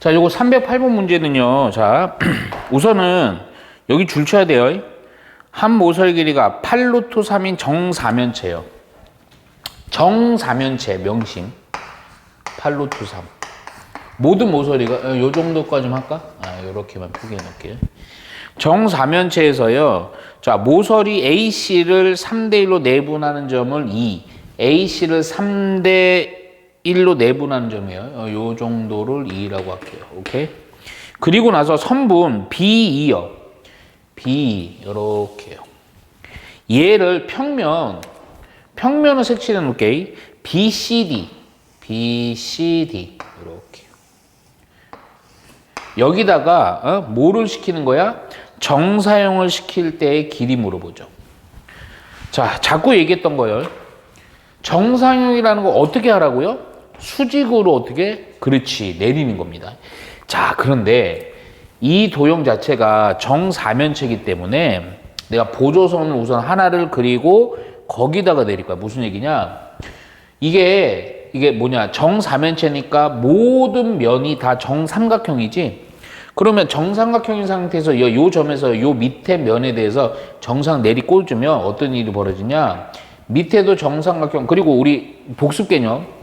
자, 요거 308번 문제는요. 자, 우선은 여기 줄 쳐야 돼요. 한 모서리 길이가 8루트 3인 정사면체요. 정사면체 명심. 8루트 3. 모든 모서리가 요 정도까지만 할까? 요렇게만 표기해 놓을게요. 정사면체에서요. 자, 모서리 AC를 3대 1로 내분하는 점을 2, AC를 3대 1로 내분하는 점이에요. 요 정도를 2라고 할게요. 오케이? 그리고 나서 선분 B2요. B 이렇게요. 얘를 평면을 색칠해 놓을게요. BCD 이렇게요. 여기다가 뭐를 시키는 거야? 정사형을 시킬 때의 길이 물어보죠. 자, 자꾸 얘기했던 거예요. 정사형이라는 거 어떻게 하라고요? 수직으로 어떻게? 그렇지, 내리는 겁니다. 자, 그런데 이 도형 자체가 정사면체이기 때문에 내가 보조선을 우선 하나를 그리고 거기다가 내릴 거야. 무슨 얘기냐? 이게 뭐냐? 정사면체니까 모든 면이 다 정삼각형이지. 그러면 정삼각형인 상태에서 요 점에서 요 밑에 면에 대해서 정상 내리 꽂으면 어떤 일이 벌어지냐? 밑에도 정삼각형, 그리고 우리 복습 개념.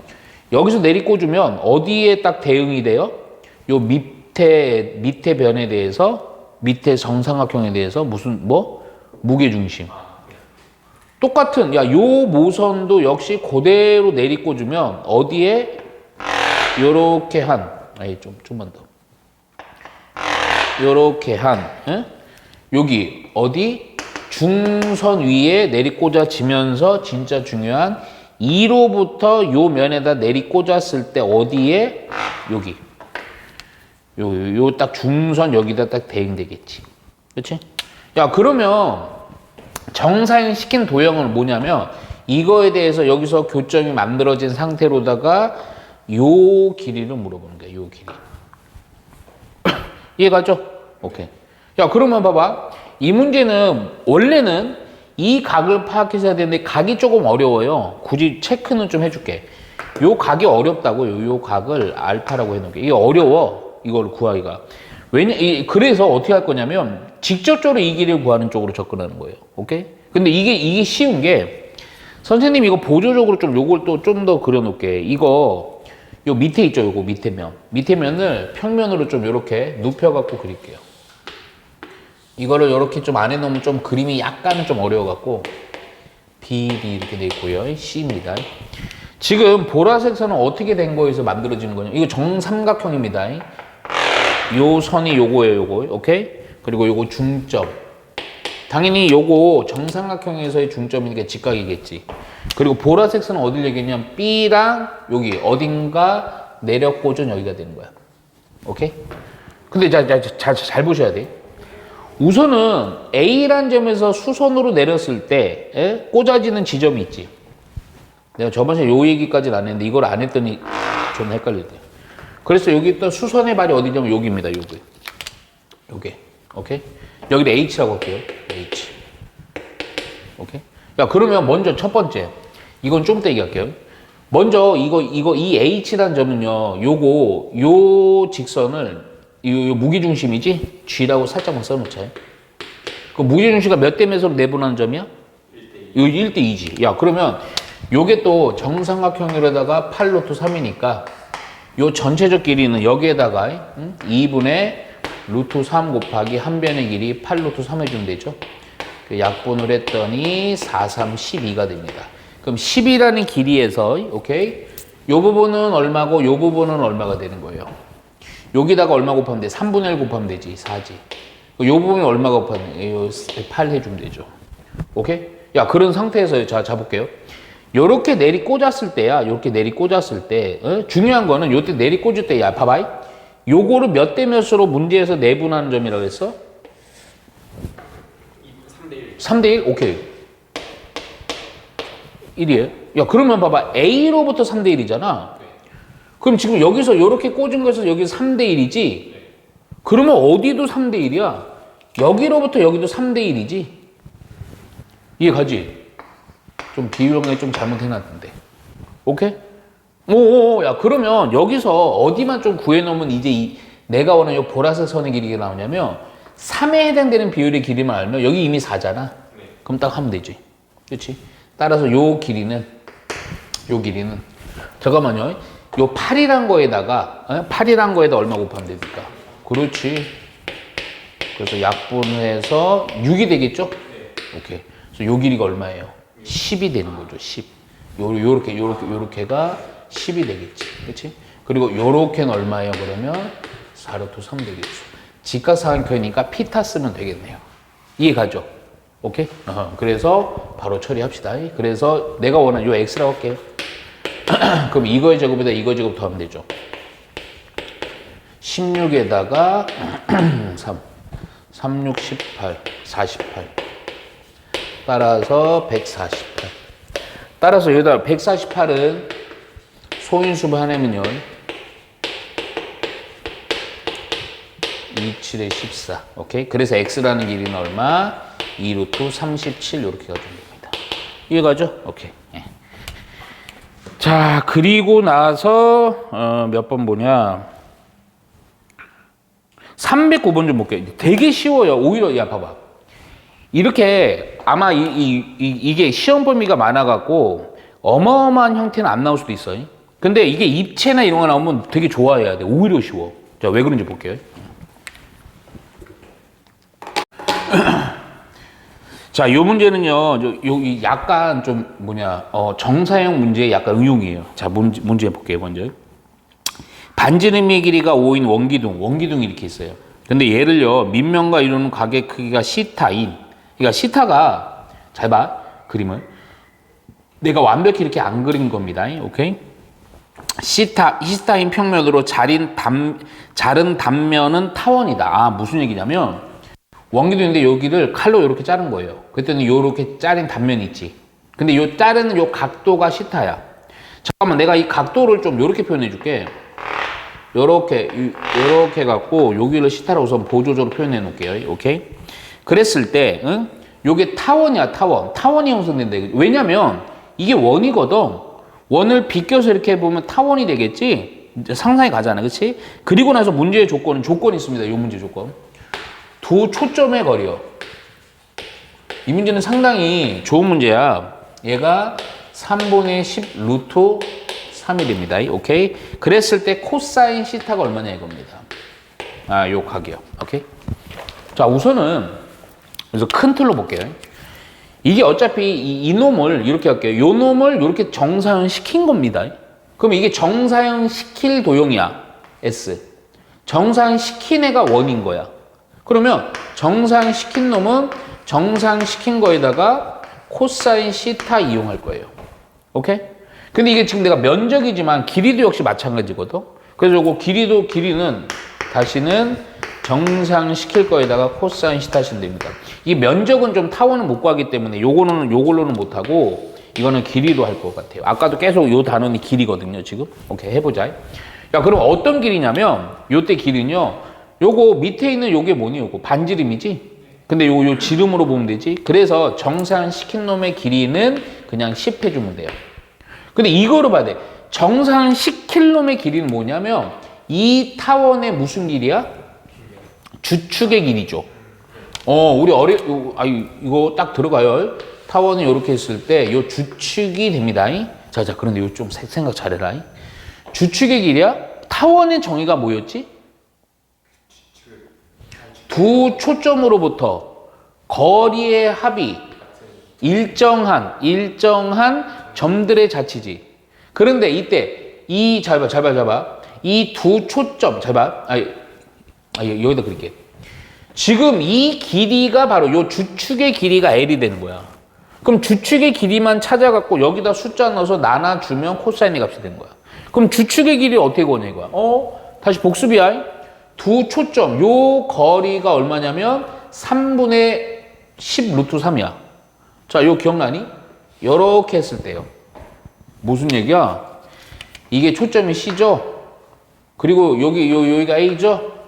여기서 내리 꽂으면 어디에 딱 대응이 돼요? 요 밑에 변에 대해서, 밑에 정삼각형에 대해서 무게중심. 똑같은, 요 모선도 역시 그대로 내리 꽂으면 어디에? 요렇게 좀만 더. 요렇게 여기 어디? 중선 위에 내리 꽂아지면서 진짜 중요한 2로부터 요 면에다 내리 꽂았을 때 어디에? 여기. 요 딱 중선 여기다 딱 대응되겠지. 그렇지? 야, 그러면 정사형 시킨 도형은 뭐냐면 이거에 대해서 여기서 교점이 만들어진 상태로다가 요 길이를 물어보는 거야. 요 길이. 이해가죠? 오케이. 야, 그러면 봐봐. 이 문제는 원래는 이 각을 파악해서 해야 되는데 각이 조금 어려워요. 굳이 체크는 좀 해줄게. 요 각이 어렵다고. 요 각을 알파라고 해놓을게. 이게 어려워. 이걸 구하기가. 그래서 어떻게 할 거냐면 직접적으로 이 길이를 구하는 쪽으로 접근하는 거예요. 오케이? 근데 이게 쉬운 게 선생님 이거 보조적으로 좀 요걸 또 좀 더 그려놓을게. 이거 요 밑에 있죠. 요거 밑에 면. 밑에 면을 평면으로 좀 요렇게 눕혀갖고 그릴게요. 이거를 이렇게 좀 안에 넣으면 좀 그림이 약간은 좀 어려워갖고 BD 이렇게 돼 있고요. C입니다. 지금 보라색 선은 어떻게 된 거에서 만들어지는 거냐? 이거 정삼각형입니다. 요 선이 요거예요, 요거. 오케이? 그리고 요거 중점. 당연히 요거 정삼각형에서의 중점이니까 직각이겠지. 그리고 보라색 선은 어딜 얘기했냐면 B랑 여기 어딘가 내려 꽂은 여기가 되는 거야. 오케이? 근데 잘 보셔야 돼. 우선은 A란 점에서 수선으로 내렸을 때 꽂아지는 지점이 있지. 내가 저번에 요 얘기까지는 안 했는데 이걸 안 했더니 좀 헷갈릴 때. 그래서 여기 또 수선의 발이 어디냐면 여기입니다. 요게. 오케이? 여기를 H라고 할게요. H. 오케이? 야, 그러면 먼저 첫 번째. 이건 좀 이따 얘기할게요. 먼저 이 H란 점은요. 요 직선을 요 무게중심이지? G라고 살짝만 써놓자. 그 무게중심가 몇 대 몇으로 내분하는 점이야? 1대 2지. 야, 그러면 요게 또 정삼각형으로다가 8루트 3이니까 요 전체적 길이는 여기에다가 2분의 루트 3 곱하기 한 변의 길이 8루트 3 해주면 되죠. 그 약분을 했더니 4, 3, 12가 됩니다. 그럼 10이라는 길이에서, 오케이? 요 부분은 얼마고 요 부분은 얼마가 되는 거예요? 여기다가 얼마 곱하면 돼? 3분의 1 곱하면 되지. 4지. 요 부분이 얼마 곱하면 돼? 8 해주면 되죠. 오케이? 야, 그런 상태에서 자 볼게요. 요렇게 내리 꽂았을 때야. 요렇게 내리 꽂았을 때 중요한 거는 요때 내리 꽂을 때야. 봐봐. 요거를 몇 대 몇으로 문제에서 내분하는 점이라고 했어? 3대 1? 오케이. 1이에요. 야, 그러면 봐봐. A로부터 3대 1이잖아. 그럼 지금 여기서 이렇게 꽂은 것에서 여기 3대 1이지? 그러면 어디도 3대 1이야? 여기로부터 여기도 3대 1이지? 이해 가지? 좀 비율형에 좀 잘못해놨던데. 오케이? 야, 그러면 여기서 어디만 좀 구해놓으면 이제 내가 원하는 요 보라색 선의 길이가 나오냐면 3에 해당되는 비율의 길이만 알면 여기 이미 4잖아. 그럼 딱 하면 되지. 그렇지? 따라서 요 길이는 잠깐만요. 요 8이란 거에다가 8이란 거에다 얼마 곱하면 됩니까? 그렇지. 그래서 약분해서 6이 되겠죠? 오케이. 그래서 요 길이가 얼마예요? 10이 되는 거죠. 10. 요렇게가 10이 되겠지. 그렇지? 그리고 요렇게는 얼마예요? 그러면 4루트 3 되겠죠. 직각삼각형이니까 피타 쓰면 되겠네요. 이해가죠? 오케이? 그래서 바로 처리합시다. 그래서 내가 원하는 요 x라고 할게요. 그럼 이거의 제곱에다 이거의 제곱 더하면 되죠. 16에다가 3, 36, 18, 48. 따라서 148. 따라서 여기다 148은 소인수분 하나면요. 27에 14. 오케이? 그래서 x라는 길이는 얼마? 2루트 37 이렇게 가주면 됩니다. 이해가죠? 오케이. 예. 자, 그리고 나서 몇 번 보냐? 309번 좀 볼게요. 되게 쉬워요. 오히려 야 봐봐. 이렇게 아마 이게 시험 범위가 많아갖고 어마어마한 형태는 안 나올 수도 있어요. 근데 이게 입체나 이런 거 나오면 되게 좋아해야 돼. 오히려 쉬워. 자, 왜 그런지 볼게요. 자, 요 문제는요, 요 약간 좀 정사형 문제의 약간 응용이에요. 자, 문제 볼게요, 먼저. 반지름의 길이가 5인 원기둥이 이렇게 있어요. 근데 얘를요, 밑면과 이루는 각의 크기가 시타인. 그러니까 시타가, 잘 봐, 그림을. 내가 완벽히 이렇게 안 그린 겁니다. 오케이? 시타인 평면으로 자른 단면은 타원이다. 아, 무슨 얘기냐면, 원기둥인데 여기를 칼로 이렇게 자른 거예요. 그때는 이렇게 자른 단면이 있지. 근데 요 자르는 요 각도가 시타야. 잠깐만, 내가 이 각도를 좀 이렇게 표현해 줄게. 요렇게 갖고 여기를 시타로 우선 보조적으로 표현해 놓을게요. 오케이? 그랬을 때, 요게 타원이야, 타원. 타원이 형성된다. 왜냐면 이게 원이거든. 원을 비껴서 이렇게 보면 타원이 되겠지. 이제 상상이 가잖아, 그렇지? 그리고 나서 문제의 조건이 있습니다. 요 문제 조건. 두 초점의 거리요. 이 문제는 상당히 좋은 문제야. 얘가 3분의 10 루트 3일입니다. 오케이? 그랬을 때 코사인 시타가 얼마냐 이겁니다. 아, 요 각이요. 오케이? 자, 우선은 그래서 큰 틀로 볼게요. 이게 어차피 이 놈을 이렇게 할게요. 요 놈을 이렇게 정사형 시킨 겁니다. 그럼 이게 정사형 시킬 도형이야. S. 정사형 시킨 애가 원인 거야. 그러면 정상 시킨 놈은 정상 시킨 거에다가 코사인 시타 이용할 거예요. 오케이? 근데 이게 지금 내가 면적이지만 길이도 역시 마찬가지거든. 그래서 요거 길이는 다시는 정상 시킬 거에다가 코사인 시타 하시면 됩니다. 이 면적은 좀 타원을 못 구하기 때문에 요걸로는 못 하고 이거는 길이로 할 것 같아요. 아까도 계속 요 단원이 길이거든요, 지금. 오케이, 해보자. 야, 그럼 어떤 길이냐면 요때 길이는요. 요거 밑에 있는 요게 뭐니? 요거 반지름이지? 근데 요 지름으로 보면 되지? 그래서 정상 시킨 놈의 길이는 그냥 10 해주면 돼요. 근데 이거로 봐야 돼. 정상 시킬 놈의 길이는 뭐냐면 이 타원의 무슨 길이야? 주축의 길이죠. 우리 이거 딱 들어가요. 타원을 이렇게 했을 때 요 주축이 됩니다. 자, 그런데 요 좀 생각 잘해라. 주축의 길이야? 타원의 정의가 뭐였지? 두 초점으로부터 거리의 합이 일정한 점들의 자치지. 그런데 이때 잘 봐. 이 두 초점 잘 봐. 여기다 그릴게. 지금 이 길이가 바로 요 주축의 길이가 L이 되는 거야. 그럼 주축의 길이만 찾아갖고 여기다 숫자 넣어서 나눠주면 코사인의 값이 되는 거야. 그럼 주축의 길이 어떻게 구하냐 이거야. 다시 복습이야. 두 초점, 요 거리가 얼마냐면 3분의 10 루트 3이야. 자, 요 기억나니? 요렇게 했을 때요. 무슨 얘기야? 이게 초점이 C죠? 그리고 여기가 A죠?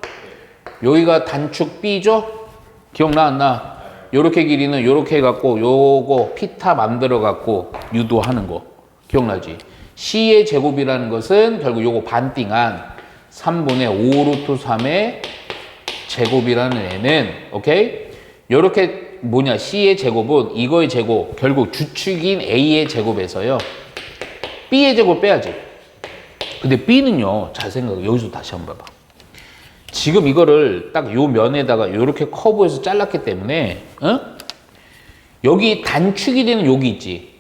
여기가 단축 B죠? 기억나, 안 나? 요렇게 길이는 요렇게 해갖고 요거 피타 만들어갖고 유도하는 거. 기억나지? C의 제곱이라는 것은 결국 요거 반띵한 3분의 5 루트 3의 제곱이라는 애는, 오케이? 요렇게 뭐냐, C의 제곱은 이거의 제곱, 결국 주축인 A의 제곱에서요, B의 제곱 빼야지. 근데 B는요, 잘 생각해. 여기서 다시 한번 봐봐. 지금 이거를 딱 요 면에다가 요렇게 커브해서 잘랐기 때문에, 여기 단축이 되는 여기 있지.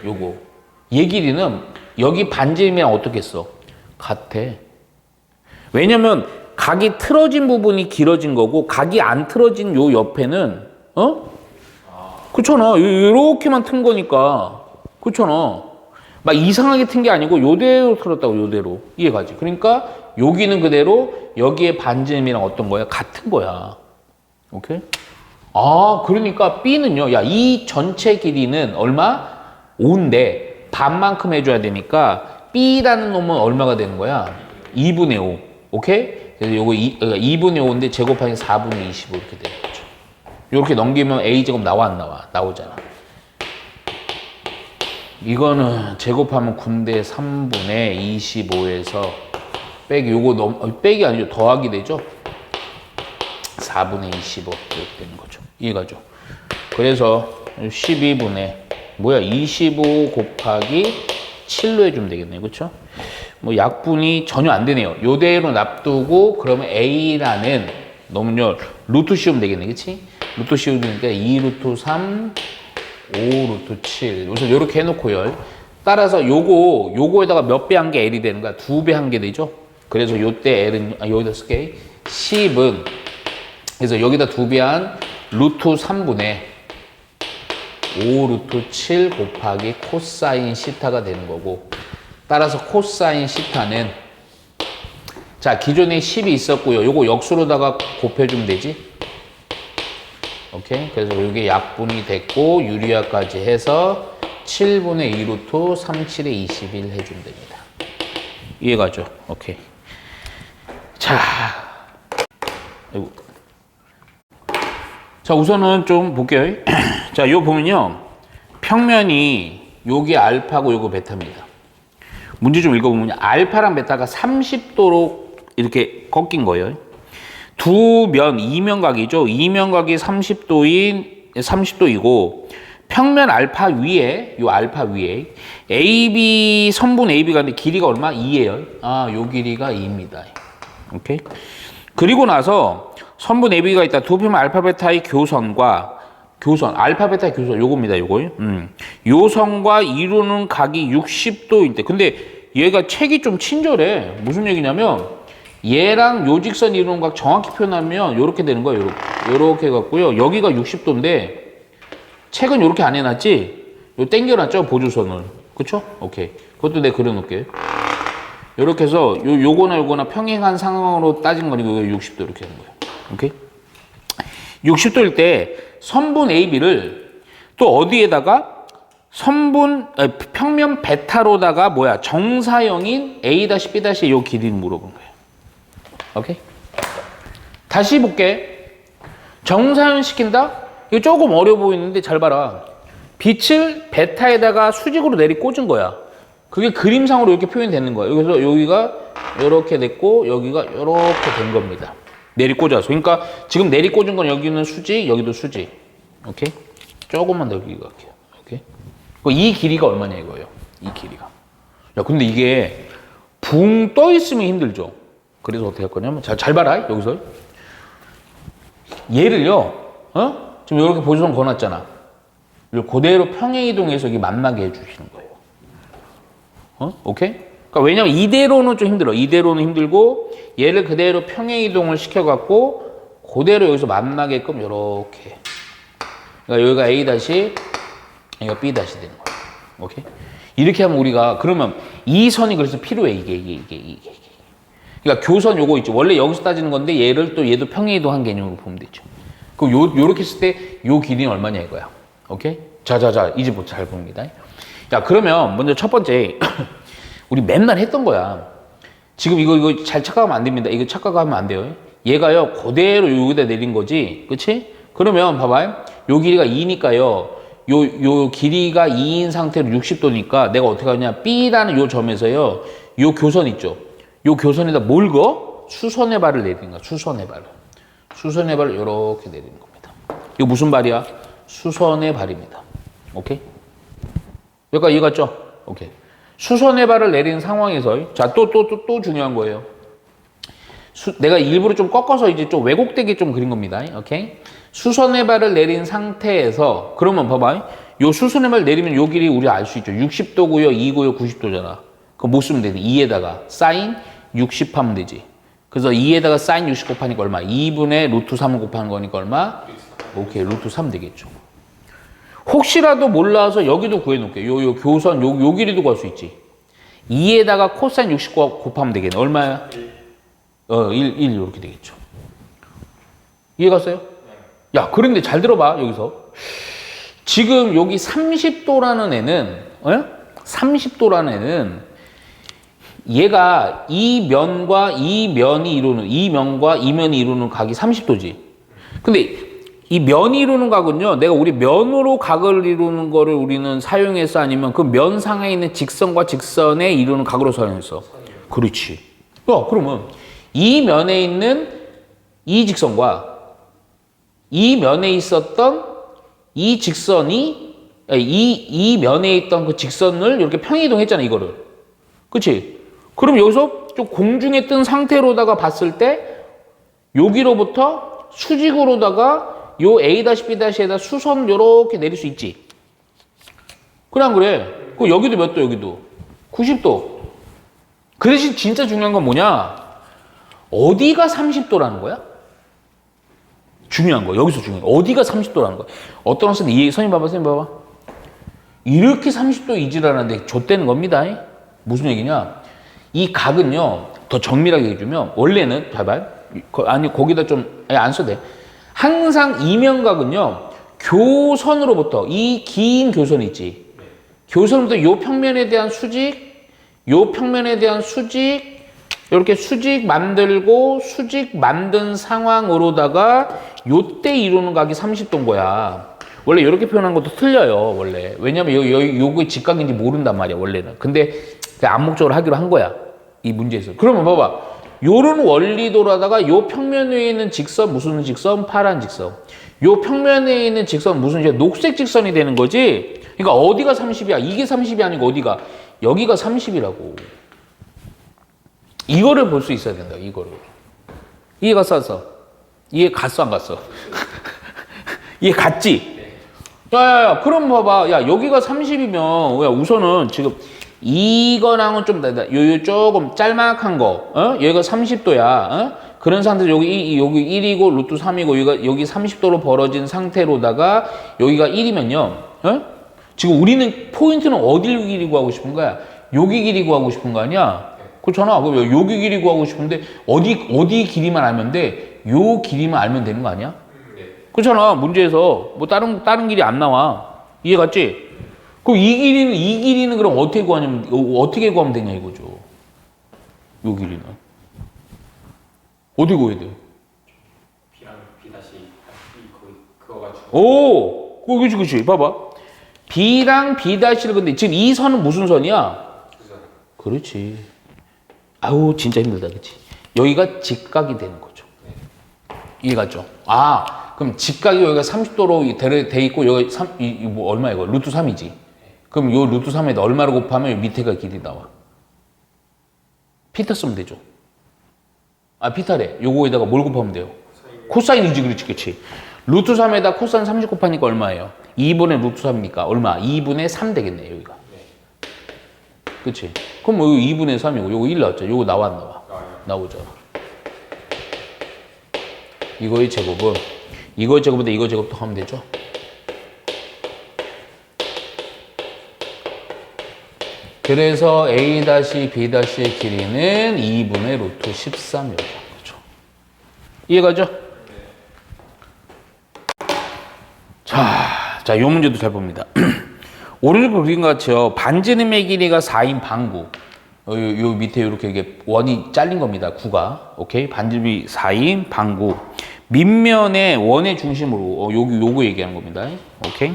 요거. 얘 길이는 여기 반지름이랑 어떻게 써? 같아. 왜냐면 각이 틀어진 부분이 길어진 거고 각이 안 틀어진 요 옆에는 그렇잖아. 요렇게만 튼 거니까. 그렇잖아. 막 이상하게 튼 게 아니고 요대로 틀었다고 요대로. 이해가지? 그러니까 여기는 그대로 여기에 반지름이랑 어떤 거야? 같은 거야. 오케이? 아, 그러니까 B는요. 야, 이 전체 길이는 얼마? 5인데 반만큼 해줘야 되니까 B라는 놈은 얼마가 되는 거야? 2분의 5. 오케이? 그래서 요거 2분의 5인데 제곱하니 4분의 25 이렇게 되는 거죠. 이렇게 넘기면 A제곱 나와 안 나와? 나오잖아. 이거는 제곱하면 9인데 3분의 25에서 빼기 요거 빼기 아니죠. 더하기 되죠. 4분의 25 이렇게 되는 거죠. 이해가죠? 그래서 12분의 뭐야 25 곱하기 7로 해주면 되겠네요. 그렇죠? 뭐 약분이 전혀 안 되네요. 요대로 놔두고 그러면 A라는 놈은요 루트 씌우면 되겠네. 그치? 루트 씌우니까 2 루트 3 5 루트 7 여기서 요렇게 해놓고요. 따라서 요거에다가 몇 배 한 게 L이 되는 거야? 2배 한 게 되죠? 그래서 요때 L은 여기다 쓸게 10은 그래서 여기다 2배 한 루트 3분의 5 루트 7 곱하기 코사인 시타가 되는 거고 따라서 코사인 시타는 자 기존에 10이 있었고요. 요거 역수로다가 곱해주면 되지. 오케이. 그래서 이게 약분이 됐고 유리화까지 해서 7분의 2 루트 37에 21 해주면 됩니다. 이해가죠? 오케이. 자, 자 우선은 좀 볼게요. 자, 요 보면요. 평면이 요게 알파고 요거 베타입니다. 문제 좀 읽어보면 알파랑 베타가 30도로 이렇게 꺾인 거예요. 두 면, 이면각이죠. 이면각이 30도이고 평면 알파 위에 요 알파 위에 AB 선분 AB가 있는데 길이가 얼마? 2예요. 아, 요 길이가 2입니다. 오케이. 그리고 나서 선분 AB가 있다. 두 평면 알파 베타의 교선과 알파 베타 교선 요겁니다. 요거. 요 선과 이루는 각이 60도일 때. 근데 얘가 책이 좀 친절해. 무슨 얘기냐면 얘랑 요 직선 이루는 각 정확히 표현하면 요렇게 되는 거예요. 요렇게 해갖고요. 여기가 60도인데 책은 요렇게 안 해놨지? 요 땡겨놨죠? 보조선을. 그쵸? 오케이. 그것도 내가 그려놓을게요. 요렇게 해서 요거나 평행한 상황으로 따진 거니까 60도 이렇게 하는 거예요. 오케이? 60도일 때 선분 AB를 또 어디에다가 평면 베타로다가 뭐야 정사형인 A-B- 요 길이를 물어본 거예요. 오케이? 다시 볼게. 정사형 시킨다? 이거 조금 어려워 보이는데 잘 봐라. 빛을 베타에다가 수직으로 내리 꽂은 거야. 그게 그림상으로 이렇게 표현이 되는 거야. 그래서 여기가 이렇게 됐고 여기가 이렇게 된 겁니다. 내리 꽂아서. 그러니까 지금 내리 꽂은 건 여기는 수직, 여기도 수직. 오케이? 조금만 더 길게 갈게요. 오케이? 이 길이가 얼마냐 이거예요. 이 길이가. 야, 근데 이게 붕 떠 있으면 힘들죠. 그래서 어떻게 할 거냐면 잘 봐라. 여기서 얘를요. 지금 이렇게 보조선 거놨잖아. 이걸 그대로 평행 이동해서 여기 만나게 해주시는 거예요. 오케이? 그러니까 왜냐면 이대로는 좀 힘들어. 이대로는 힘들고 얘를 그대로 평행 이동을 시켜갖고 그대로 여기서 만나게끔 이렇게. 그러니까 여기가 A 다시, 여기가 B 다시 되는 거예요. 오케이? 이렇게 하면 우리가 그러면 이 선이 그래서 필요해. 이게. 그러니까 교선 요거 있죠. 원래 여기서 따지는 건데 얘도 평행 이동한 개념으로 보면 되죠. 그럼 요렇게 했을 때 요 길이는 얼마냐 이거야. 오케이? 자, 이제 잘 봅니다. 자, 그러면 먼저 첫 번째 우리 맨날 했던 거야. 지금 이거 잘 착각하면 안 됩니다. 이거 착각하면 안 돼요. 얘가요 그대로 여기다 내린 거지, 그렇지? 그러면 봐봐요. 요 길이가 2니까요. 요 길이가 2인 상태로 60도니까 내가 어떻게 하냐? B라는 요 점에서요. 요 교선 있죠. 요 교선에다 뭘 그어? 수선의 발을 내리는 거야. 수선의 발을. 수선의 발을 이렇게 내리는 겁니다. 이거 무슨 발이야? 수선의 발입니다. 오케이? 여기까지 이해갔죠? 오케이. 수선의 발을 내리는 상황에서 자, 또 중요한 거예요. 내가 일부러 좀 꺾어서 이제 좀 왜곡되게 좀 그린 겁니다. 오케이? 수선의 발을 내린 상태에서 그러면 봐봐. 요 수선의 발 내리면 요 길이 우리 알 수 있죠. 60도고요, 2고요, 90도잖아. 그럼 못 쓰면 되지. 2에다가 사인 60 하면 되지. 그래서 2에다가 사인 60 곱하니까 얼마? 2분의 루트 3을 곱하는 거니까 얼마? 오케이, 루트 3 되겠죠. 혹시라도 몰라서 여기도 구해놓을게. 요 교선, 요 길이도 구할 수 있지. 2에다가 코사인 60 곱하면 되겠네. 얼마야? 1 이렇게 되겠죠. 이해갔어요? 야, 그런데 잘 들어봐, 여기서. 지금 여기 30도라는 애는, 30도라는 애는 얘가 이 면과 이 면이 이루는, 이 면과 이 면이 이루는 각이 30도지. 근데 이 면이 이루는 각은요, 내가 우리 면으로 각을 이루는 거를 우리는 사용해서 아니면 그 면 상에 있는 직선과 직선에 이루는 각으로 사용했어. 그렇지. 그러면 이 면에 있는 이 직선과 이 면에 있었던 이 직선이, 이 면에 있던 그 직선을 이렇게 평이동했잖아, 이거를. 그치? 그럼 여기서 좀 공중에 뜬 상태로다가 봤을 때 여기로부터 수직으로다가 요 A-B'에다 수선 요렇게 내릴 수 있지. 그래 안 그래? 그 여기도 몇 도 여기도? 90도. 그 대신 진짜 중요한 건 뭐냐? 어디가 30도라는 거야? 중요한 거. 여기서 중요한 거. 어디가 30도라는 거야? 어떤 학생들 선생님 봐봐. 이렇게 30도 이지라는데 좆되는 겁니다. 무슨 얘기냐? 이 각은요, 더 정밀하게 해주면, 원래는, 봐봐. 아니, 거기다 좀, 안 써도 돼. 항상 이면각은요, 교선으로부터, 이 긴 교선 있지. 교선부터 요 평면에 대한 수직, 요 평면에 대한 수직, 이렇게 수직 만들고, 수직 만든 상황으로다가, 요때 이루는 각이 30도인 거야. 원래 이렇게 표현한 것도 틀려요, 원래. 왜냐면 요게 직각인지 모른단 말이야, 원래는. 근데 암묵적으로 하기로 한 거야, 이 문제에서. 그러면 봐봐. 요런 원리도라다가 요 평면 위에 있는 직선, 무슨 직선? 파란 직선. 요 평면에 있는 직선, 무슨 직선? 녹색 직선이 되는 거지? 그러니까 어디가 30이야? 이게 30이 아니고 어디가? 여기가 30이라고. 이거를 볼 수 있어야 된다, 이거를. 이해 갔어? 이해 갔어, 안 갔어? 이해 갔지? 야, 그럼 봐봐. 야, 여기가 30이면, 야, 우선은 지금 이거랑은 좀, 요 조금 짤막한 거, 여기가 30도야, 그런 상태에서 여기 1이고, 루트 3이고, 여기 30도로 벌어진 상태로다가, 여기가 1이면요, 지금 우리는 포인트는 어딜 길이 구하고 싶은 거야? 여기 길이 구하고 싶은 거 아니야? 그렇잖아. 여기 길이 구하고 싶은데, 어디 길이만 알면 돼? 요 길이만 알면 되는 거 아니야? 그렇잖아. 문제에서 뭐 다른 길이 안 나와. 이해 갔지? 그럼 이 길이는 그럼 어떻게 구하냐면 어떻게 구하면 되냐 이거죠. 요 길이는 어떻게 구해야 돼? B랑 B 다시 그거 가지고. 오, 그렇지. 봐봐. B랑 B 다시를 근데 지금 이 선은 무슨 선이야? 그렇지. 아우 진짜 힘들다, 그렇지? 여기가 직각이 되는 거죠. 이해 갔죠? 그럼 직각이 여기가 30도로 돼 있고 여기 뭐 얼마야 이거? 루트 3이지. 그럼 요 루트 3에다 얼마로 곱하면 밑에가 길이 나와? 피타 쓰면 되죠. 피타래. 요거에다가 뭘 곱하면 돼요? 코사인이지, 그렇지. 루트 3에다 코사인 30 곱하니까 얼마예요? 2분의 루트 3이니까 얼마? 2분의 3 되겠네, 여기가. 그치? 그럼 뭐 2분의 3이고 요거 1 나왔죠. 요거 나와 안 나와? 나오죠. 이거의 제곱은 이거의 제곱인데 이거 제곱도 하면 되죠. 그래서 A-B-의 길이는 2분의 루트 13 이렇게 하는 거죠. 이해가죠? 자, 요 문제도 잘 봅니다. 오늘 그린 것 같이요. 반지름의 길이가 4인 방구. 요 밑에 이렇게 이게 원이 잘린 겁니다. 9가. 오케이? 반지름이 4인 방구. 밑면의 원의 중심으로 요거 얘기하는 겁니다. 오케이?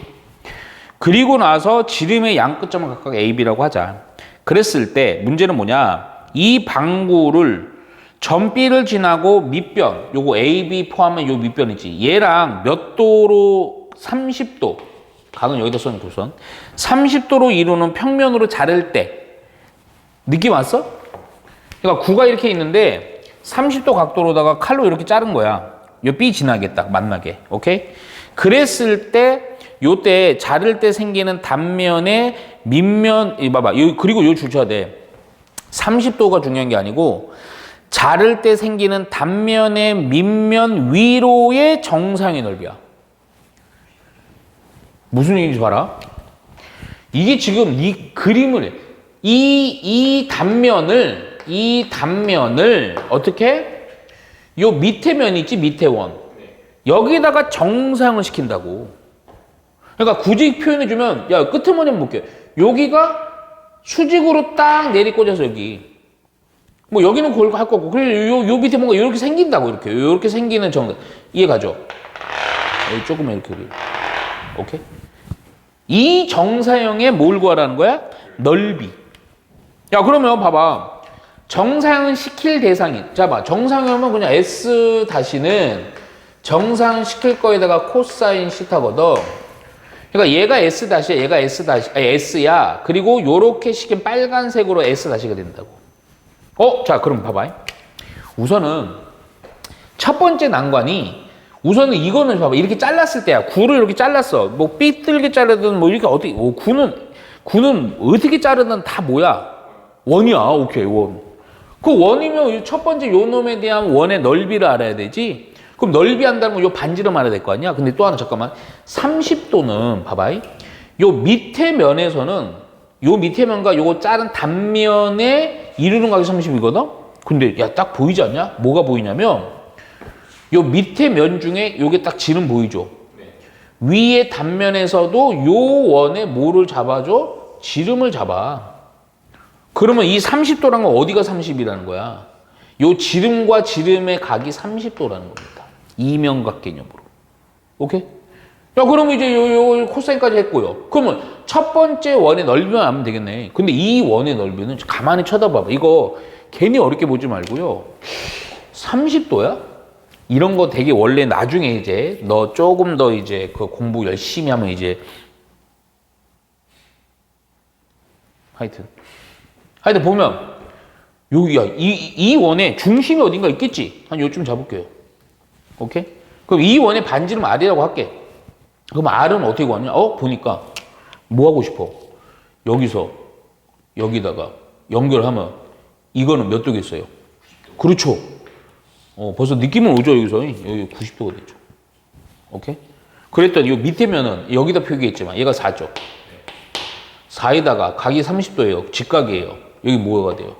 그리고 나서 지름의 양 끝점을 각각 A, B라고 하자. 그랬을 때 문제는 뭐냐? 이 방구를 점 B를 지나고 밑변, 요거 A, B 포함한 요 밑변이지. 얘랑 몇 도로 30도, 각은 여기다 써놓은 우선 30도로 이루는 평면으로 자를 때 느낌 왔어? 그러니까 구가 이렇게 있는데 30도 각도로다가 칼로 이렇게 자른 거야. 요 B 지나게 딱 만나게. 오케이? 그랬을 때 요때 자를 때 생기는 단면의 밑면, 봐봐. 그리고 요 주셔야 돼. 30도가 중요한 게 아니고 자를 때 생기는 단면의 밑면 위로의 정상의 넓이야. 무슨 얘기인지 봐라. 이게 지금 이 그림을 이 단면을 어떻게? 요 밑에 면 있지, 밑에 원. 여기다가 정상을 시킨다고. 그러니까 굳이 표현해주면, 야, 끄트머리 한번 볼게. 여기가 수직으로 딱 내리꽂아서 여기. 뭐 여기는 그걸 할 거고, 그리고 요 밑에 뭔가 이렇게 생긴다고, 이렇게 생기는 정상. 이해가죠? 여기 조금만 이렇게. 오케이? 이 정사형에 뭘 구하라는 거야? 넓이. 야, 그러면 봐봐. 정사형은 시킬 대상이. 자, 봐. 정사형은 그냥 S 다시는 정상시킬 거에다가 코사인 시타거든. 그러니까 얘가 S 다시야, 얘가 S 다시, 아니, S야. 그리고 요렇게 시킨 빨간색으로 S 다시가 된다고. 자, 그럼 봐봐. 우선은 첫 번째 난관이 우선은 이거는 봐봐. 이렇게 잘랐을 때야. 구를 이렇게 잘랐어. 뭐 삐뚤게 자르든 뭐 이렇게 어떻게, 구는 어떻게 자르든 다 뭐야? 원이야. 오케이, 원. 그 원이면 첫 번째 요 놈에 대한 원의 넓이를 알아야 되지. 그럼 넓이 한다는 건 요 반지름 알아야 될 거 아니야? 근데 또 하나 잠깐만. 30도는 봐봐. 요 밑에 면에서는 요 밑에 면과 요거 자른 단면에 이루는 각이 30이거든? 근데 야, 딱 보이지 않냐? 뭐가 보이냐면 요 밑에 면 중에 요게 딱 지름 보이죠? 네. 위에 단면에서도 요 원에 뭐를 잡아줘? 지름을 잡아. 그러면 이 30도란 건 어디가 30이라는 거야? 요 지름과 지름의 각이 30도라는 겁니다. 이면각 개념으로. 오케이? 야, 그러면 이제 요 코사인까지 했고요. 그러면 첫 번째 원의 넓이만 알면 되겠네. 근데 이 원의 넓이는 가만히 쳐다봐봐. 이거 괜히 어렵게 보지 말고요. 30도야? 이런 거 되게 원래 나중에 이제 너 조금 더 이제 그 공부 열심히 하면 이제 하여튼 보면 여기야 이 원의 중심이 어딘가 있겠지. 한 요쯤 잡을게요. 오케이? 그럼 이 원의 반지름 R이라고 할게. 그럼 R은 어떻게 구하냐? 보니까 뭐 하고 싶어? 여기서 여기다가 연결하면 이거는 몇 도겠어요? 그렇죠. 벌써 느낌은 오죠, 여기서. 여기 90도가 되죠. 오케이? 그랬더니 이 밑에 면은 여기다 표기했지만 얘가 4죠. 4에다가 각이 30도예요. 직각이에요. 여기 뭐가 돼요?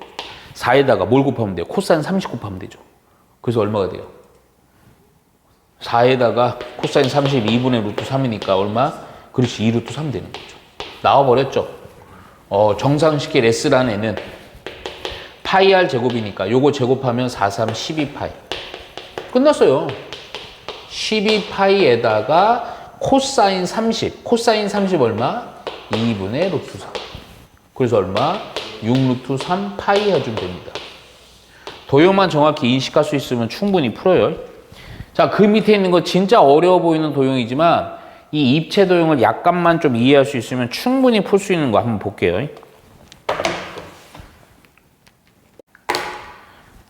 4에다가 뭘 곱하면 돼요? 코사인 30 곱하면 되죠. 그래서 얼마가 돼요? 4에다가 코사인 32분의 루트 3이니까 얼마? 그렇지, 2루트 3 되는 거죠. 나와버렸죠. 정상식의 S라는 애는 파이 R 제곱이니까 요거 제곱하면 4, 3, 12파이. 끝났어요. 12파이에다가 코사인 30. 코사인 30 얼마? 2분의 루트 4. 그래서 얼마? 6루트 3 파이 해주면 됩니다. 도형만 정확히 인식할 수 있으면 충분히 풀어요. 자, 그 밑에 있는 거 진짜 어려워 보이는 도형이지만 이 입체 도형을 약간만 좀 이해할 수 있으면 충분히 풀 수 있는 거 한번 볼게요.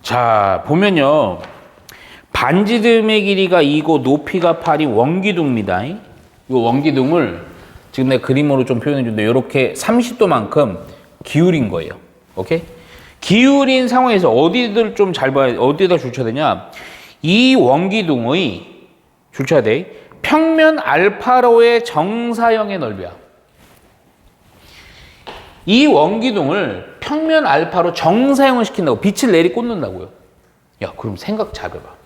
자, 보면요. 반지름의 길이가 2고 높이가 8이 원기둥입니다. 이 원기둥을 지금 내가 그림으로 좀 표현해 준데 이렇게 30도만큼 기울인 거예요. 오케이? 기울인 상황에서 어디들 좀 잘 봐야, 어디다 줄쳐야 되냐? 이 원기둥의 줄쳐야 돼. 평면 알파로의 정사형의 넓이야. 이 원기둥을 평면 알파로 정사형을 시킨다고, 빛을 내리꽂는다고요. 야, 그럼 생각 잘 해봐.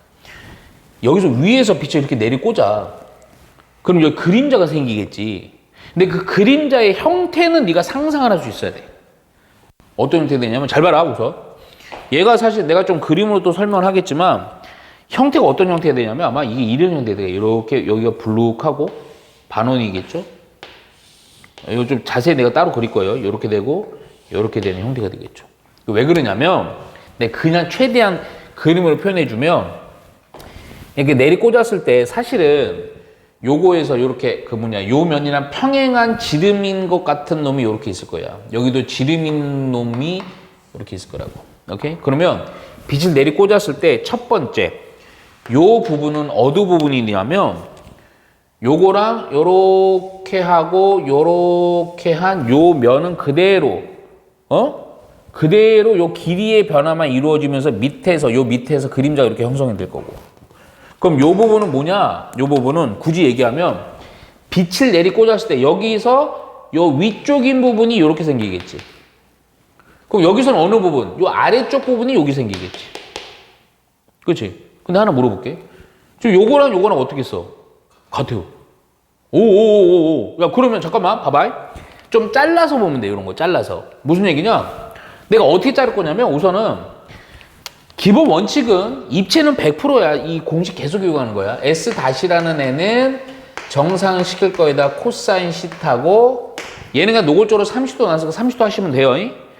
여기서 위에서 빛을 이렇게 내리꽂아. 그럼 여기 그림자가 생기겠지. 근데 그 그림자의 형태는 네가 상상을 할 수 있어야 돼. 어떤 형태가 되냐면, 잘 봐라, 우선. 얘가 사실 내가 좀 그림으로 또 설명을 하겠지만, 형태가 어떤 형태가 되냐면, 아마 이게 이런 형태가 돼요. 이렇게 여기가 불룩하고, 반원이겠죠? 이거 좀 자세히 내가 따로 그릴 거예요. 이렇게 되고, 이렇게 되는 형태가 되겠죠. 왜 그러냐면 내가 그냥 최대한 그림으로 표현해주면 이렇게 내리 꽂았을 때 사실은 요거에서 요렇게 그 뭐냐 요 면이랑 평행한 지름인 것 같은 놈이 요렇게 있을 거야. 여기도 지름인 놈이 이렇게 있을 거라고. 오케이? 그러면 빛을 내리 꽂았을 때 첫 번째 요 부분은 어느 부분이냐면 요거랑 요렇게 하고 요렇게 한 요 면은 그대로 그대로 요 길이의 변화만 이루어지면서 밑에서 요 밑에서 그림자가 이렇게 형성이 될 거고. 그럼 요 부분은 뭐냐? 요 부분은 굳이 얘기하면 빛을 내리 꽂았을 때 여기서 요 위쪽인 부분이 요렇게 생기겠지. 그럼 여기서는 어느 부분? 요 아래쪽 부분이 여기 생기겠지. 그렇지? 근데 하나 물어볼게. 지금 요거랑 요거랑 어떻게 써? 같아요. 오오오오. 야, 그러면 잠깐만 봐봐. 좀 잘라서 보면 돼. 이런 거 잘라서. 무슨 얘기냐? 내가 어떻게 자를 거냐면 우선은 기본 원칙은 입체는 100%야. 이 공식 계속 이용하는 거야. S-라는 애는 정상시킬 거에다 코사인 시타고 얘는 그냥 노골적으로 30도 나서 30도 하시면 돼요.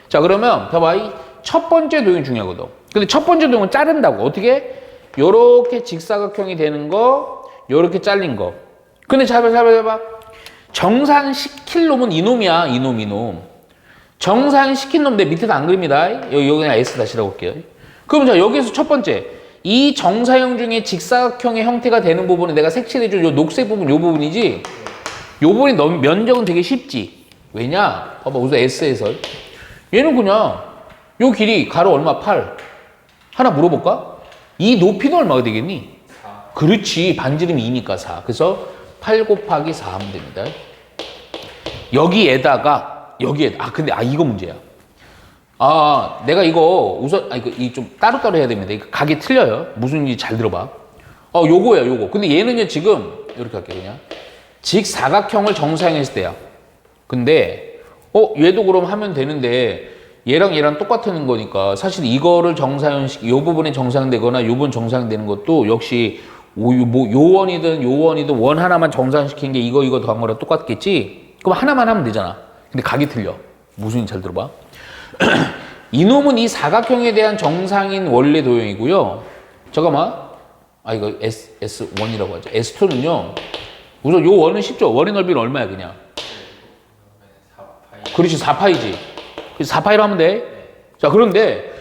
자, 그러면 봐봐. 이 첫 번째 도형이 중요하거든. 근데 첫 번째 도형은 자른다고. 어떻게? 요렇게 직사각형이 되는 거, 요렇게 잘린 거. 근데 잡아. 정상시킬 놈은 이놈이야. 이놈. 정상시킨 놈 내 밑에도 안 그립니다. 여기 그냥 S-라고 할게요. 그럼 자, 여기서 첫 번째. 이 정사형 중에 직사각형의 형태가 되는 부분은 내가 색칠해준 요 녹색 부분, 요 부분이지? 요 부분이 면적은 되게 쉽지. 왜냐? 봐봐, 우선 S에서. 얘는 그냥 요 길이 가로 얼마? 8. 하나 물어볼까? 이 높이는 얼마가 되겠니? 4. 그렇지. 반지름이 2니까 4. 그래서 8 곱하기 4 하면 됩니다. 여기에다가 근데 이거 문제야. 내가 이거 우선 이거 좀 따로따로 해야 됩니다. 이거 각이 틀려요. 무슨지 잘 들어봐. 요거야, 요거. 근데 얘는요, 지금 이렇게 할게요, 그냥. 직사각형을 정사형했을 때야. 근데 얘도 그럼 하면 되는데 얘랑 똑같은 거니까 사실 이거를 요 부분에 정상되거나 요 부분 정상되는 것도 역시 요원이든 원 하나만 정상시킨 게 이거 더한 거랑 똑같겠지? 그럼 하나만 하면 되잖아. 근데 각이 틀려. 무슨 잘 들어봐. 이놈은 이 사각형에 대한 정상인 원래 도형이고요. 잠깐만. 이거 S1이라고 하죠. S2는요. 우선 요 원은 쉽죠. 원의 넓이는 얼마야, 그냥? 4파이. 그렇지, 4파이지. 그래서 4파이로 하면 돼. 자, 그런데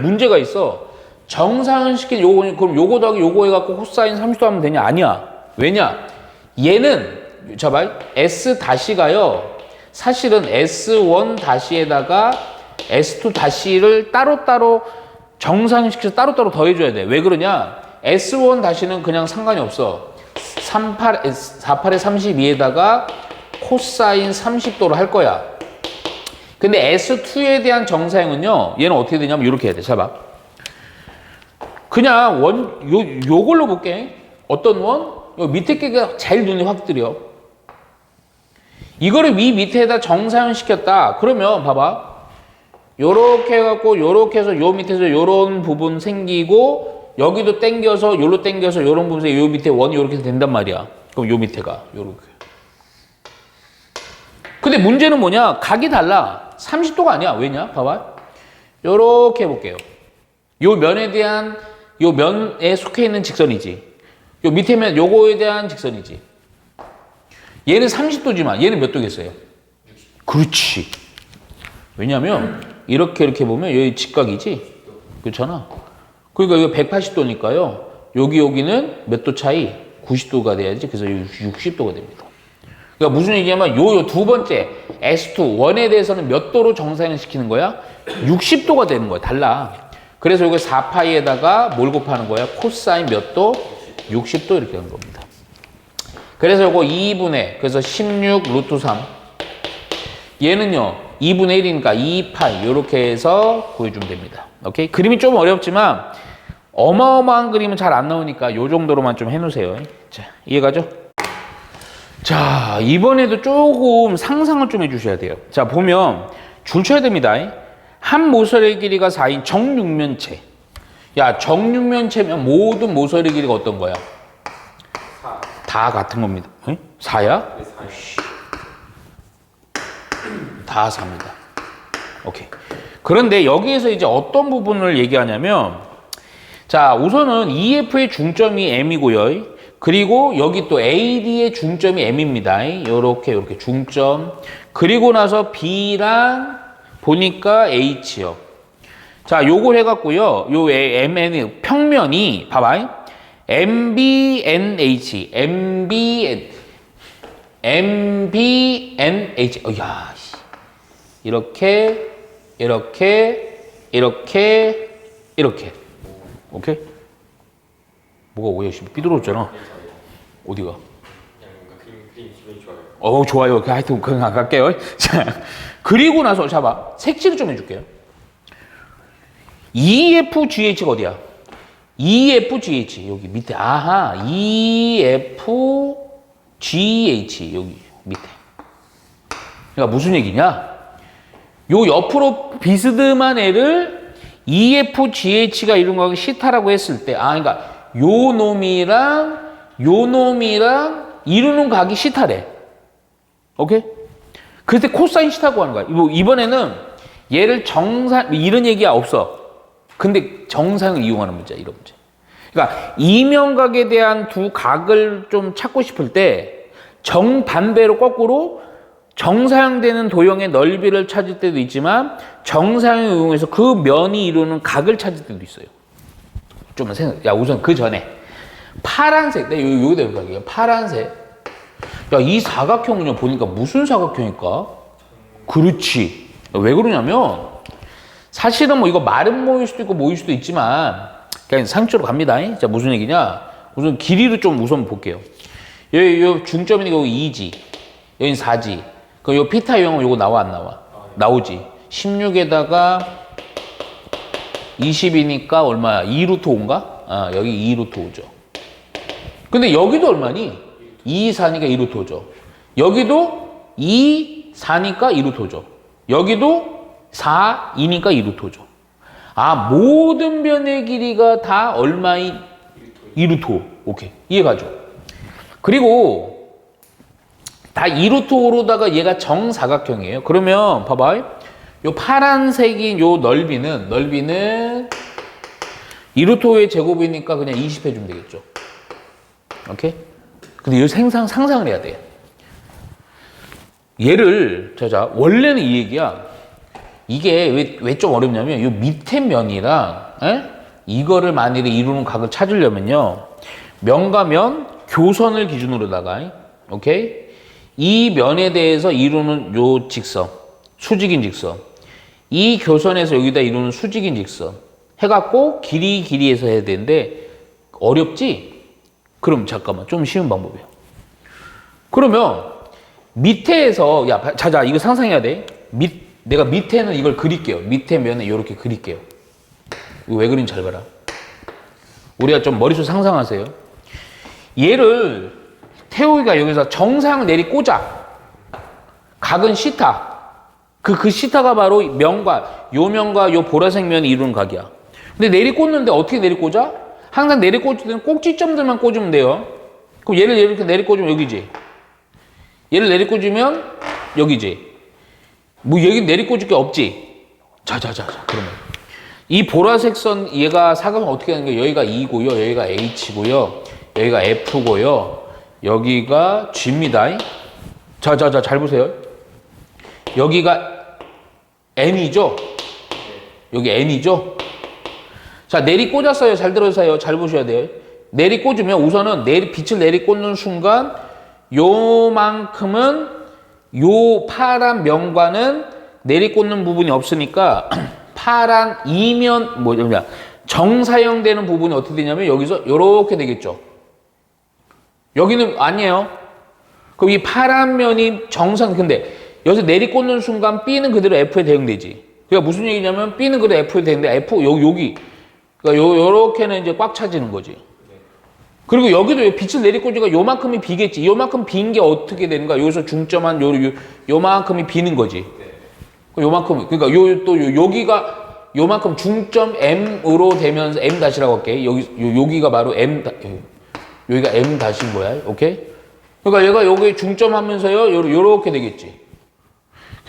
문제가 있어. 정상을 시킨 요거, 그럼 요거 더하기 요거 해갖고 코사인 30도 하면 되냐? 아니야. 왜냐? 얘는, 자, S-가요. 사실은 S1-에다가 S2-를 따로따로 정상시켜서 따로따로 더해줘야 돼. 왜 그러냐? S1-는 그냥 상관이 없어. 4팔에 32에다가 코사인 30도로 할 거야. 근데 S2에 대한 정사형은요, 얘는 어떻게 되냐면 이렇게 해야 돼. 잡아. 그냥 요걸로 볼게. 어떤 원? 요 밑에 게가 제일 눈에 확 들여. 이거를 밑에다 정사형 시켰다. 그러면 봐봐. 요렇게 해갖고 요렇게 해서 요 밑에서 요런 부분 생기고 여기도 땡겨서 요로 땡겨서 요런 부분에서 요 밑에 원이 요렇게 된단 말이야. 그럼 요 밑에가 요렇게. 근데 문제는 뭐냐? 각이 달라. 30도가 아니야. 왜냐? 봐봐. 요렇게 해볼게요. 요 면에 대한 요 면에 속해 있는 직선이지. 요 밑에 면 요거에 대한 직선이지. 얘는 30도지만 얘는 몇 도겠어요? 60. 그렇지. 왜냐면 이렇게 보면 여기 직각이지. 그렇잖아. 그러니까 이거 180도니까요. 여기는 몇 도 차이? 90도가 돼야지. 그래서 60도가 됩니다. 그러니까 무슨 얘기냐면 요 두 번째 S2 원에 대해서는 몇 도로 정사형 시키는 거야? 60도가 되는 거야. 달라. 그래서 이거 4파이에다가 뭘 곱하는 거야? 코사인 몇 도? 60도 이렇게 하는 겁니다. 그래서 이거 2분의 그래서 16 루트 3 얘는요 2분의 1이니까 2파이 이렇게 해서 구해주면 됩니다. 오케이? 그림이 좀 어렵지만 어마어마한 그림은 잘 안 나오니까 요 정도로만 좀 해놓으세요. 자, 이해가죠? 자, 이번에도 조금 상상을 좀 해주셔야 돼요. 자, 보면 줄 쳐야 됩니다. 한 모서리의 길이가 4인 정육면체. 야, 정육면체면 모든 모서리 길이가 어떤 거야? 4. 다 같은 겁니다. 4야? 네, 4. 다 4입니다. 오케이. 그런데 여기에서 이제 어떤 부분을 얘기하냐면, 자, 우선은 EF의 중점이 M이고요. 그리고 여기 또 AD의 중점이 M입니다. 요렇게 중점. 그리고 나서 B랑 보니까 H요. 자, 요걸 해갖고요. 요 MN, 평면이, 봐봐. MBNH, MBNH. 야, 이렇게. 오케이? 뭐가 오해 열심히 삐뚤어졌잖아. 어디가? 그냥 뭔가 그림 기분이 좋아요. 좋아요. 하여튼 그냥 갈게요. 자, 그리고 나서 잡아. 색칠을 좀 해줄게요. EFGH가 어디야? EFGH 여기 밑에. 아하, EFGH 여기 밑에. 그러니까 무슨 얘기냐? 요 옆으로 비스듬한 애를 EFGH가 이런 거 시타라고 했을 때, 그러니까 요 놈이랑 이루는 각이 시타래. 오케이? 그때 코사인 시타고 하는 거야. 이번에는 얘를 이런 얘기가 없어. 근데 정상을 이용하는 문제야, 이런 문제. 그러니까 이면각에 대한 두 각을 좀 찾고 싶을 때 정반대로 거꾸로 정사형되는 도형의 넓이를 찾을 때도 있지만 정사형을 이용해서 그 면이 이루는 각을 찾을 때도 있어요. 좀 우선 그 전에 파란색, 여기다 여기다 파란색. 야, 이 사각형은요 보니까 무슨 사각형일까? 그렇지. 왜 그러냐면 사실은 뭐 이거 마른 모일 수도 있고 모일 수도 있지만 그냥 상추로 갑니다. 자, 무슨 얘기냐? 우선 길이를 좀 우선 볼게요. 여기 중점이 여기 2지, 여긴 4지. 그럼 요 피타 유형은 요거 나와 안 나와? 나오지. 16에다가 20이니까 얼마야? 2루트 5인가? 여기 2루트 5죠. 근데 여기도 얼마니? 2, 4니까 2루트 5죠. 여기도 2, 4니까 2루트 5죠. 여기도 4, 2니까 2루트 5죠. 모든 변의 길이가 다 얼마인? 2루트 5. 오케이. 이해가죠? 그리고 다 2루트 5로다가 얘가 정사각형이에요. 그러면 봐봐. 요 파란색인 요 넓이는 2루트 5의 제곱이니까 그냥 20 해주면 되겠죠. 오케이? 근데 이 상상을 해야 돼. 얘를, 원래는 이 얘기야. 이게 왜 좀 어렵냐면, 요 밑에 면이랑, 이거를 만일에 이루는 각을 찾으려면요. 면과 면, 교선을 기준으로다가, 오케이? 이 면에 대해서 이루는 요 직선, 수직인 직선. 이 교선에서 여기다 이루는 수직인 직선. 해갖고, 길이에서 해야 되는데, 어렵지? 그럼 잠깐만, 좀 쉬운 방법이야. 그러면, 밑에서, 자, 이거 상상해야 돼. 내가 밑에는 이걸 그릴게요. 밑에 면에 이렇게 그릴게요. 이거 왜 그린지 잘 봐라. 우리가 좀 머릿속 상상하세요. 얘를 태우기가 여기서 정상을 내리 꽂아. 각은 시타. 그 시타가 바로 면과 요 보라색 면이 이루는 각이야. 근데 내리 꽂는데 어떻게 내리 꽂아? 항상 내리 꽂을 때는 꼭지점들만 꽂으면 돼요. 그럼 얘를 이렇게 내리 꽂으면 여기지. 얘를 내리 꽂으면 여기지. 여기 내리 꽂을 게 없지. 자. 그러면 이 보라색 선 얘가 사각은 어떻게 하는 거예요? 여기가 E고요. 여기가 H고요. 여기가 F고요. 여기가 G입니다. 자, 잘 보세요. 여기가 N이죠? 여기 N이죠? 자, 내리 꽂았어요. 잘 들어주세요. 잘 보셔야 돼요. 내리 꽂으면 우선은 빛을 내리 꽂는 순간 요만큼은 요 파란 면과는 내리 꽂는 부분이 없으니까 파란 이면 정사형 되는 부분이 어떻게 되냐면 여기서 요렇게 되겠죠. 여기는 아니에요. 그럼 이 파란 면이 근데 여기서 내리 꽂는 순간 B는 그대로 F에 대응되지. 그러니까 무슨 얘기냐면 B는 그대로 F에 대응돼. F 여기 그러니까 요렇게는 이제 꽉 차지는 거지. 그리고 여기도 빛을 내리꽂으니까 요만큼이 비겠지. 요만큼 빈 게 어떻게 되는가? 여기서 중점한 요만큼이 비는 거지. 요만큼. 그러니까 여기가 요만큼 중점 M으로 되면서 M 다시라고 할게. 여기가 바로 여기가 M 다시인 거야. 오케이? 그러니까 얘가 여기 중점하면서요. 요렇게 되겠지.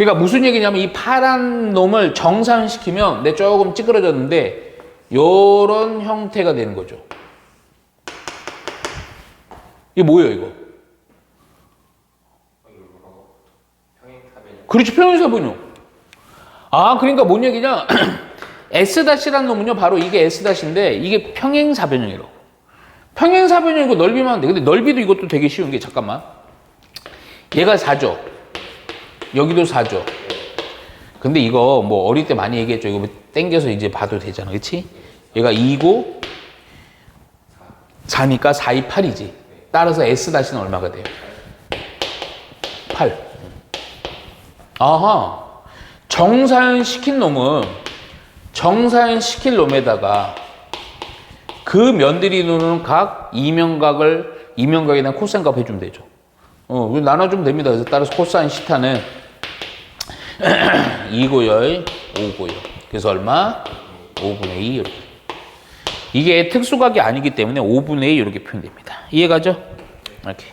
그러니까 무슨 얘기냐면 이 파란 놈을 정산시키면 내 조금 찌그러졌는데 요런 형태가 되는 거죠. 이게 뭐예요, 이거? 평행사변형. 그렇지, 평행사변형. 아, 그러니까 뭔 얘기냐? S-라는 놈은요, 바로 이게 S-인데 이게 평행사변형이라고. 평행사변형이고 넓이만 하면 돼. 근데 넓이도 이것도 되게 쉬운 게, 잠깐만. 얘가 4죠. 여기도 4죠. 근데 이거 뭐 어릴 때 많이 얘기했죠. 이거 땡겨서 이제 봐도 되잖아. 그치? 얘가 2고 4니까 4, 2, 8이지. 따라서 S-는 얼마가 돼요? 8. 아하. 정사현시킨 놈은 정사현시킬 놈에다가 그 면들이 이루는 각 이면각에 대한 코사인 값 해주면 되죠. 나눠주면 됩니다. 그래서 따라서 코사인 시타는 2고요, 5고요. 그래서 얼마? 5분의 2 이렇게. 이게 특수각이 아니기 때문에 5분의 2 이렇게 표현됩니다. 이해가죠? 이렇게.